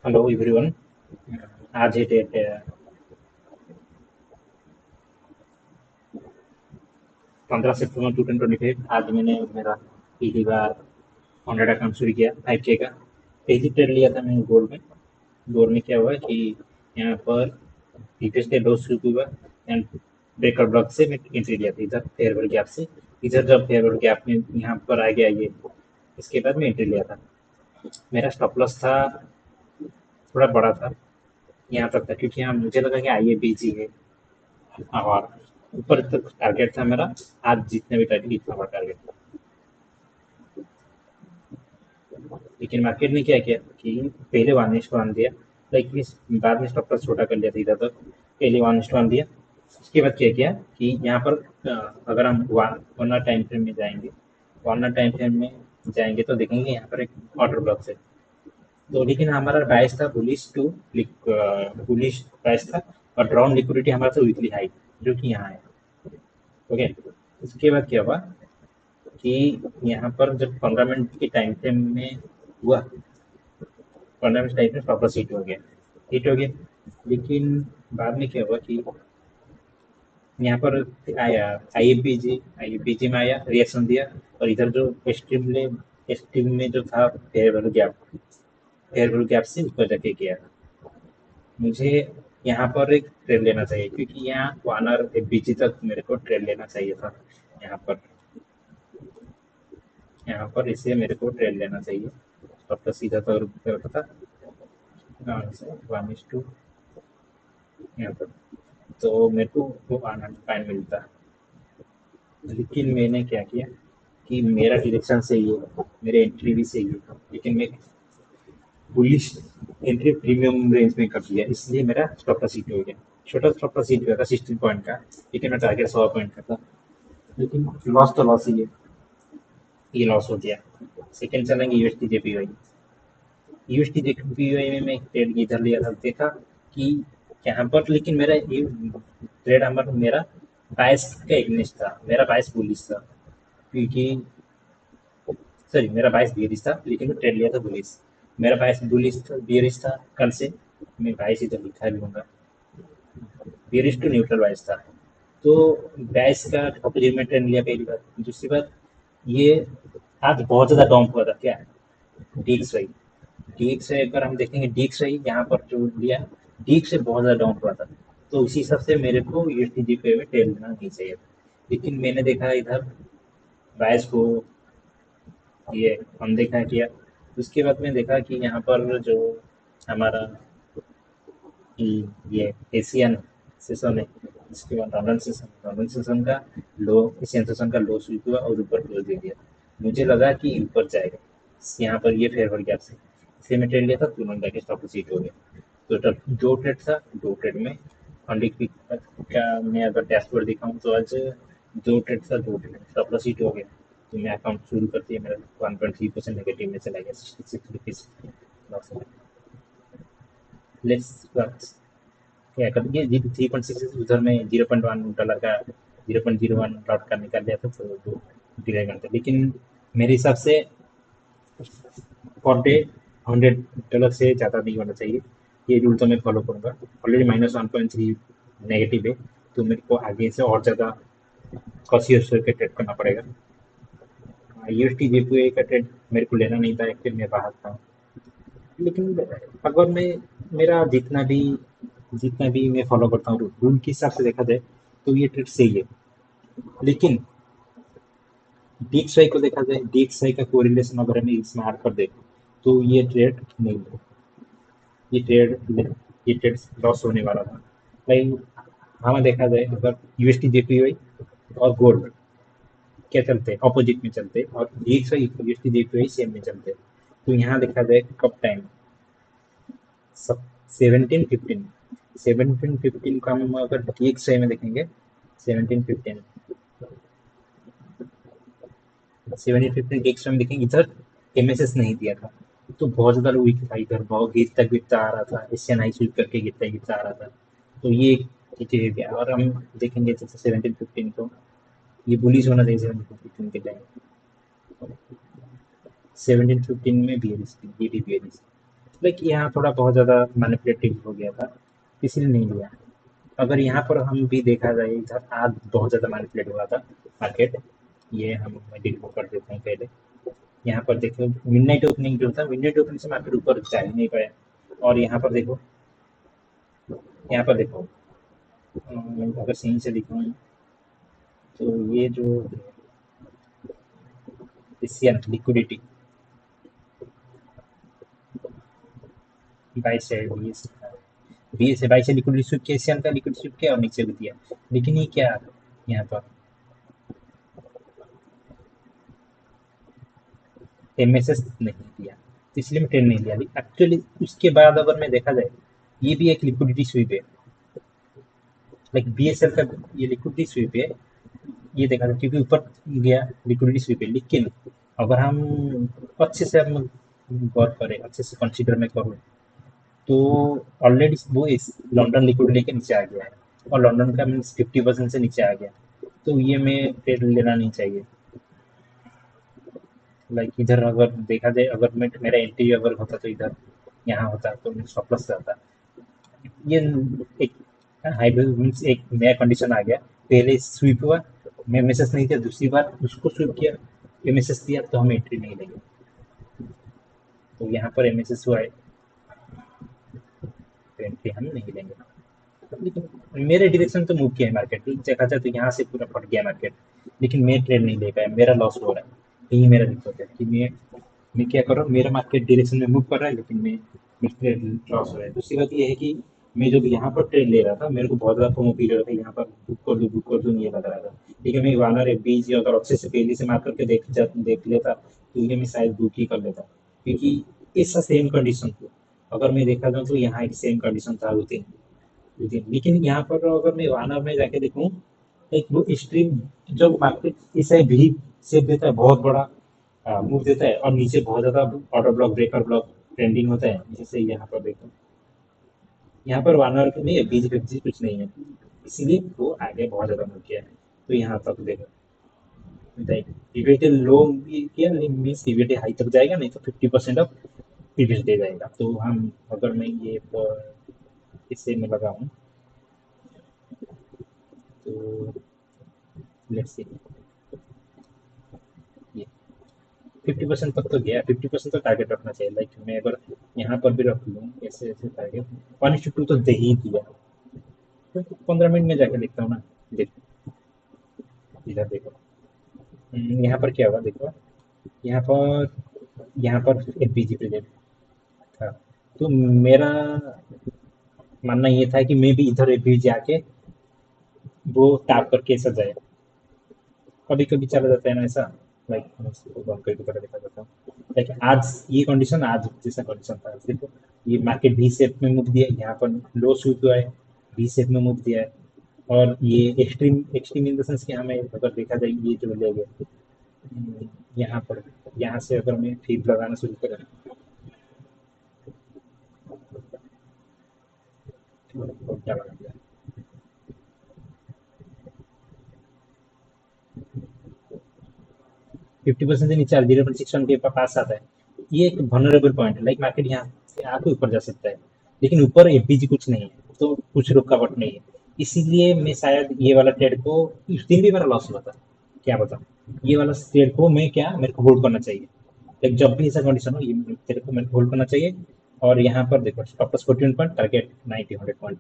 Hello everyone. आज ही date है 15 सितंबर 2025। आज मैंने मेरा पहली बार 100 अकाउंट शुरू किया 5K का। पहली ट्रेड लिया था मैंने गोल्ड में। गोल्ड में क्या हुआ कि यहाँ पर प्रीवियस डे लॉस शुरू हुआ एंड ब्रेकर ब्लॉक से मैं एंट्री लिया था इधर फेयरवेल गैप से। इधर जब फेयरवेल गैप में यहाँ पर आ गया ये, इसके बाद मैं एंट्री लिया था। मेरा स्टॉप लॉस था, थोड़ा बड़ा था, यहाँ तक था क्योंकि यहाँ मुझे लगा कि IABG है और ऊपर तक टारगेट था मेरा। आज जितने भी टारगेट इतना बड़ा टारगेट था, लेकिन मार्केट ने क्या किया कि पहले 1:1 दिया। लाइक इस बाद में स्टॉप लॉस छोटा कर लिया था इधर तक। पहले 1:1 दिया, उसके बाद क्या किया कि यहाँ पर अगर हम वन टाइम फ्रेम में जाएंगे, वन टाइम फ्रेम में जाएंगे तो देखेंगे यहाँ पर एक ऑर्डर ब्लॉक है। तो लेकिन हमारा बायस था बुलिश टू बुलिश बायस था, और ड्रॉन लिक्विडिटी हमारा था वीकली हाई जो कि यहाँ है। ओके, उसके बाद क्या हुआ कि यहाँ पर जब 15 मिनट के टाइम फ्रेम में हुआ, 15 मिनट टाइम में वापस हिट हो गया, हिट हो गया। लेकिन बाद में क्या हुआ कि यहाँ पर आया IAPG में आया, रिएक्शन दिया। और इधर जो एस्ट्रीम में जो था फेयर वैल्यू गैप से ऊपर जाके गया। मुझे यहाँ पर एक ट्रेड लेना चाहिए क्योंकि यहाँ 1 और 1 BG तक मेरे को ट्रेड लेना चाहिए था। यहाँ पर यहाँ पर इसे मेरे को ट्रेड लेना चाहिए। तब तो सीधा तो रुपये होता था 1:2 यहाँ पर, तो मेरे को वो आना टाइम मिलता। लेकिन मैंने क्या किया कि मेरा डायरेक्शन सही है, मेरे एंट्री भी सही है, लेकिन मैं बुलिश एंट्री प्रीमियम रेंज में कर दिया, इसलिए मेरा स्टॉप लॉस हिट हो गया। छोटा स्टॉप लॉस हिट हुआ था 16 पॉइंट का, लेकिन मैं टारगेट 100 पॉइंट का था। लेकिन लॉस तो लॉस ही है, ये लॉस हो गया। सेकेंड चलेंगे USD जेपीवाई में मैं एक ट्रेड इधर लिया था, देखा कि यहाँ पर, लेकिन मेरा ये ट्रेड मेरा बायस का एग्नेस्ट था, मेरा बायस बुलिश था क्योंकि सॉरी मेरा बायस बियरिश था, लेकिन मैं ट्रेड लिया था बुलिश। मेरा बायस बुलिश था, बियरिश था कल से। मैं बायस इधर लिखा भी लूंगा, बियरिश टू न्यूट्रल बायस था। तो बायस का अपोजिट में ट्रेंड लिया पहली बार। दूसरी बार ये आज बहुत ज्यादा डाउन हुआ था क्या, डीएक्स वाई डीएक्स वाई पर हम देखेंगे, डीएक्स वाई यहाँ पर जो लिया, डीएक्स से बहुत ज्यादा डाउन हुआ था। तो उसी हिसाब से मेरे को यूएसडीजी पे में ट्रेड लेना नहीं चाहिए, लेकिन मैंने देखा इधर बायस को ये अनदेखा किया। उसके बाद में देखा कि यहाँ पर जो हमारा कि ये एशियन सेशन है, इसके बाद लंदन सेशन का लो, एशियन सेशन का लो स्वीप हुआ और ऊपर क्लोज दे दिया। मुझे लगा कि ऊपर जाएगा, यहाँ पर ये फेयर गैप से इसे मैं ट्रेड लिया था, तुरंत जाके स्टॉप सीट हो गया। टोटल दो ट्रेड था, दो ट्रेड में हंड्रेड पिक का मैं अगर डैशबोर्ड दिखाऊँ तो आज दो ट्रेड था, दो ट्रेड स्टॉप लॉस हिट हो गया। तो मैं अकाउंट शुरू करती है मेरा 1.3% नेगेटिव में चला गया, 66 रुपीज लॉस। लेट्स क्या कर दिया जी, 3.6 उधर में 0.1 डॉलर का 0.01 लॉट का निकाल लिया था, तो डिले करते। लेकिन मेरे हिसाब से पर डे 100 डॉलर से ज़्यादा नहीं होना चाहिए, ये रूल तो मैं फॉलो करूँगा। ऑलरेडी -1.3 नेगेटिव है, तो मेरे को आगे से और ज़्यादा कॉशियस होकर ट्रेड करना पड़ेगा। USD जेपीवाई का ट्रेड मेरे को लेना नहीं था, एक्चुअली मैं बाहर था। लेकिन अगर मैं मेरा जितना भी मैं फॉलो करता हूँ रूल के हिसाब से देखा जाए तो ये ट्रेड सही है। लेकिन DXY को देखा जाए, DXY का कोरिलेशन अगर हमें इसमें ऐड कर दे तो ये ट्रेड नहीं है, ये ट्रेड ये ट्रेड लॉस होने वाला था। भाई हमें देखा जाए अगर USD जेपीवाई और गोल्ड क्या चलते हैं, अपोजिट में चलते हैं, और DXY USD जेपीवाई सेम में चलते हैं। तो यहाँ देखा जाए कब टाइम सब 17-15 का हम अगर DXY में देखेंगे, 17-15 17-15 DXY में देखेंगे, इधर MSS नहीं दिया था, तो बहुत ज़्यादा वीक था, इधर बहुत गिरता गिरता आ रहा था, एशियन हाई स्वीप करके गिरता गिरता आ रहा था। तो ये चीज़ गया, और हम देखेंगे जैसे 17-15 को, ये बुलिश होना चाहिए 17-15 के टाइम। 17-15 में बियरिश थी, ये भी बियरिश। लाइक यहाँ थोड़ा बहुत ज़्यादा मैनिपुलेटिव हो गया था, इसलिए नहीं लिया। अगर यहाँ पर हम भी देखा जाए, इधर आज बहुत ज़्यादा मैनिपुलेट हुआ था मार्केट। ये हम एडिट को कर देते हैं पहले। यहाँ पर देखो मिडनाइट ओपनिंग जो था, मिडनाइट ओपनिंग से मार्केट ऊपर जा ही नहीं पाया। और यहाँ पर देखो, यहाँ पर देखो, अगर सही से दिखाऊँ तो ये जो एशियन लिक्विडिटी बाईस है, बीस है, बाईस है लिक्विडिटी स्वीप किया, एशियन का लिक्विडिटी स्वीप किया और नीचे भी दिया। लेकिन ये क्या यहाँ पर एमएसएस नहीं दिया, तो इसलिए मैं ट्रेड नहीं लिया। एक्चुअली उसके बाद अगर मैं देखा जाए, ये भी एक लिक्विडिटी स्वीप है, लाइक बीएसएल का ये लिक्विडिटी स्वीप है। ये देखा जाए क्योंकि ऊपर गया लिक्विडिटी स्वीप है, लेकिन अगर हम अच्छे से हम गौर करें, अच्छे से कंसिडर में करूँ, तो ऑलरेडी वो इस लंदन लिक्विडिटी के नीचे आ गया है, और लंदन का मीन्स 50% से नीचे आ गया। तो ये मैं ट्रेड लेना नहीं चाहिए। लाइक इधर अगर देखा जाए, अगर मैं मेरा एंट्री अगर होता तो इधर यहाँ होता तो मैं स्टॉप लॉस जाता। ये एक हाइब्रिड मीन्स एक नया कंडीशन आ गया। पहले स्वीप हुआ, मैं मैसेज नहीं किया, दूसरी बार उसको स्वीप किया, मैसेज दिया, तो हम एंट्री नहीं लेंगे। तो यहाँ पर एमएसएस हुआ है, तो एंट्री हम नहीं लेंगे। लेकिन मेरे डायरेक्शन तो मूव किया है मार्केट, देखा जाए तो यहाँ से पूरा फट गया मार्केट, लेकिन मैं ट्रेड नहीं ले पाया, मेरा लॉस हो रहा है। यही मेरा दिक्कत है कि मैं क्या कर रहा हूँ, मेरा मार्केट डायरेक्शन में मूव कर रहा है, लेकिन मेरा ट्रेड लॉस हो रहा है। दूसरी बात ये है कि मैं जब यहाँ पर ट्रेड ले रहा था, मेरे को बहुत ज़्यादा फोमो फील हो रहा था, यहाँ पर बुक कर दूँ ये लग रहा था। लेकिन मैं वानर है बीज अगर अच्छे से पहले से मार करके देख लेता, तो ये मैं शायद बुक ही कर लेता, क्योंकि ऐसा सेम कंडीशन था। अगर मैं देखा जाऊँ तो यहाँ एक सेम कंडीशन था रूटीन। लेकिन यहाँ पर अगर मैं वानर में जाके देखूँ, एक वो स्ट्रीम जब मार्केट इसे भी शेप देता है, बहुत बड़ा मूव देता है, और नीचे बहुत ज्यादा order block, breaker block trending होता है, जैसे यहाँ पर देखो, यहाँ पर वानर में बीज बीज कुछ नहीं है, इसीलिए वो आगे बहुत ज्यादा मूव किया है। तो यहाँ तक देखो, ईवीटी लो भी किया, मीन्स ईवीटी हाई तक जाएगा, नहीं तो 50% ऑफ प्रीवियस दे जाएगा। तो हम अगर मैं ये इससे में लगाऊं, तो लेट्स सी, ये 50% तक तो गया, 50% तो टारगेट रखना चाहिए। लाइक मैं अगर यहाँ पर भी रख लूँ ऐसे ऐसे टारगेट, 1:2 तो दे ही दिया। तो 15 मिनट में जाकर देखता हूँ ना। देखो इधर देखो, यहाँ पर क्या हुआ देखो, यहाँ पर एफबीजी प्रेजेंट था। तो मेरा मानना ये था कि मैं भी इधर एफबीजी आके वो टैप करके ऐसा जाए। कभी कभी चला जाता है ना ऐसा, लाइक कभी कभी देखा जाता है। लाइक आज ये कंडीशन, आज जैसा कंडीशन था, देखो ये मार्केट भी शेप में मूव दिया, यहाँ पर लो शूट हुआ है, भी शेप में मूव दिया है। और ये extreme extreme in the sense कि हमें अगर देखा जाए, ये जो ले गए यहाँ पर, यहाँ से अगर मैं फीड लगाना शुरू करें, तो क्या लगा दिया, 50% से नीचे 0.61 के पास आता है। ये एक वनरेबल पॉइंट है, लाइक मार्केट यहाँ से आके ऊपर जा सकता है, लेकिन ऊपर एफबीजी कुछ नहीं है, तो कुछ रुकावट नहीं है। इसीलिए मैं शायद ये वाला ट्रेड को, उस दिन भी मेरा लॉस हुआ था, क्या बताऊँ, ये वाला ट्रेड को मैं क्या, मेरे को होल्ड करना चाहिए। लाइक जब भी ऐसा कंडीशन हो, ये तेरे को मेरे को होल्ड करना चाहिए। और यहाँ पर देखो stop loss 41 point, target 90 100 point,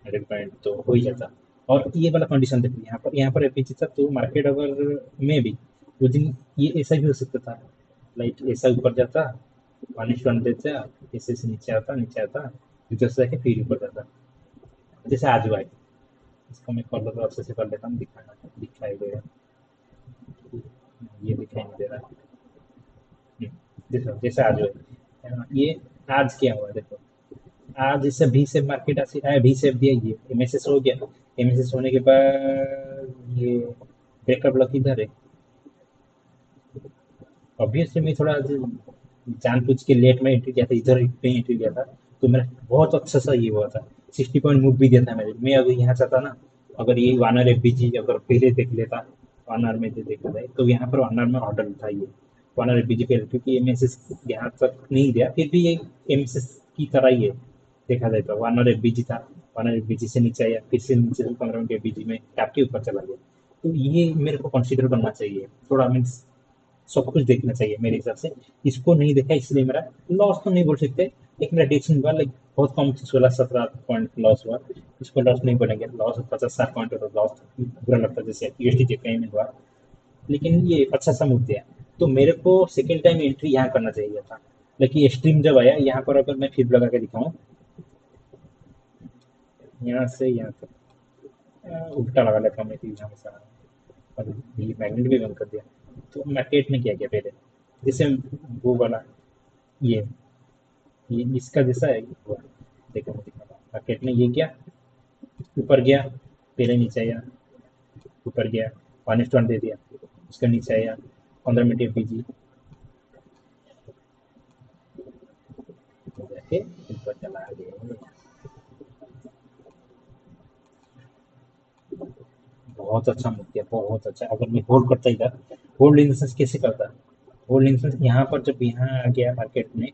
100 point तो हो ही जाता। और ये वाला कंडीशन देखो, यहाँ पर एफबीजी था, तो मार्केट अगर में भी उस दिन ये ऐसा भी हो सकता था, लाइक ऐसा ऊपर जाता, 1:1 देता, ऐसे से नीचे आता, नीचे आता, इधर से जाके फिर ऊपर जाता, जैसे आज हुआ है। इसको मैं कलर अच्छे से कर लेता हूँ, दिखाना दिखाई देगा, ये दिखाई नहीं दे रहा है। देखो जैसे आज हुआ है, ये आज क्या हुआ देखो, आज जैसे भी से मार्केट ऐसे आया, भी से दिया, ये एमएसएस हो गया। एमएसएस होने के बाद ये ब्रेकअप ब्लॉक इधर है। ऑब्वियसली मैं थोड़ा जानबूझ के लेट में एंट्री किया था, इधर पे एंट्री किया था, तो मेरा बहुत अच्छा सा ये हुआ था, 60 पॉइंट मूव भी दिया था मेरे। मैं अगर यहाँ चाहता ना, अगर ये वानर एफबीजी अगर पहले देख लेता, वानर में जो देखा जाए, तो यहाँ पर वानर में ऑर्डर था ये, 100 BG पे, क्योंकि एमएसएस यहाँ तक नहीं गया, फिर भी ये एमएसएस की तरह ही है देखा जाए तो। 100 BG था, 100 BG से नीचे आया, फिर से नीचे से 15 BG में टैप के ऊपर चला गया। तो ये मेरे को कंसिडर करना चाहिए थोड़ा, मीन्स सब कुछ देखना चाहिए मेरे हिसाब से। इसको नहीं देखा इसलिए मेरा लॉस तो नहीं बोल सकते, लेकिन मेरा डिक्शन हुआ लाइक बहुत कम, 16-17 पॉइंट लॉस हुआ। इसको लॉस नहीं बोलेंगे, लॉस 50-60 पॉइंट होता, लॉस बुरा लगता जैसे यूएसडी के कहीं में हुआ, लेकिन ये अच्छा सा मूव दिया। तो मेरे को सेकेंड टाइम एंट्री यहाँ करना चाहिए था, लेकिन स्ट्रीम जब आया यहाँ पर, अगर मैं फिर लगा के दिखाऊँ यहाँ से यहाँ तक, उल्टा लगा लेता हूँ मैं फिर यहाँ से, और ये मैग्नेट भी बंद कर दिया। तो मार्केट ने क्या किया पहले, जैसे वो वाला ये इसका जैसा है हुआ, देखो मार्केट ने ये किया, ऊपर गया, पहले नीचे आया, ऊपर गया, 1:1 दे दिया, उसका नीचे आया, 15 मिनट एफबीजी जाके ऊपर चला गया। बहुत अच्छा मूव किया, बहुत अच्छा। अगर मैं होल्ड करता इधर, होल्ड इन सेंस कैसे करता, होल्ड इन सेंस यहाँ पर जब यहाँ आ गया मार्केट में,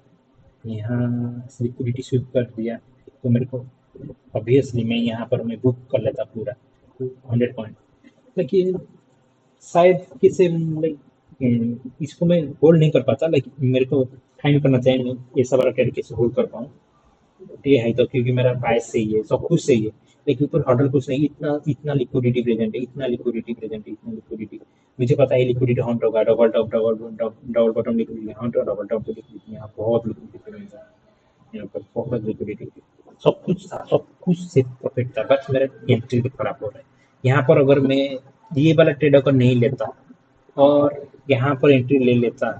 यहाँ लिक्विडिटी स्वीप कर दिया, तो मेरे को ऑब्वियसली मैं यहाँ पर मैं बुक कर लेता पूरा 100 पॉइंट। लेकिन शायद किसी लाइक इसको मैं होल्ड नहीं कर पाता, लाइक मेरे को फाइंड करना चाहिए मैं ऐसा वाला ट्रेड कैसे होल्ड कर पाऊँ। ये है तो क्योंकि मेरा प्राइस सही है, सब कुछ सही है, लेकिन ऊपर हॉडल कुछ नहीं, इतना इतना लिक्विडिटी प्रेजेंट है, इतना लिक्विडिटी प्रेजेंट है, इतना लिक्विडिटी। मुझे पता है लिक्विडिटी हॉन्ट होगा, double top double double bottom liquidity haunt और डबल टॉप लिक्विडिटी, यहाँ बहुत लिक्विडिटी प्रेजेंट है, यहाँ पर बहुत लिक्विडिटी, सब कुछ था, सब कुछ से परफेक्ट था, बस मेरा एंट्री खराब हो रहा है। यहाँ पर अगर मैं ये वाला ट्रेड अगर नहीं लेता और यहाँ पर एंट्री ले लेता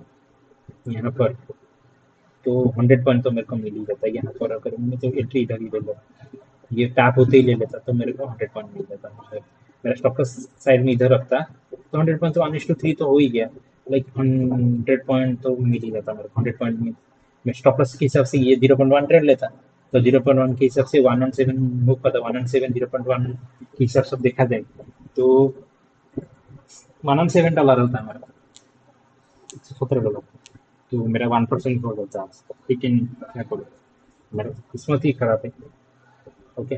यहाँ पर, तो 100 पॉइंट तो मेरे को मिल ही जाता है। यहाँ पर अगर मैं तो एंट्री इधर ही ले लेता, ये टैप होते ही ले लेता, तो मेरे को 100 पॉइंट मिल जाता। मेरा स्टॉप लॉस साइड में इधर रखता, तो 100 पॉइंट तो 1:3 तो हो ही गया, लाइक 100 पॉइंट तो मिल ही जाता मेरे को। 100 पॉइंट में मैं स्टॉप लॉस के हिसाब से ये 0.1 ट्रेड लेता, तो 0.1 के हिसाब से 117 मूव करता, 117 0.1 के हिसाब से देखा जाए तो $107 होता है हमारा, $17। तो मेरा 1% हो जाता है, लेकिन क्या करूँ, मेरा किस्मत ही खराब है। ओके।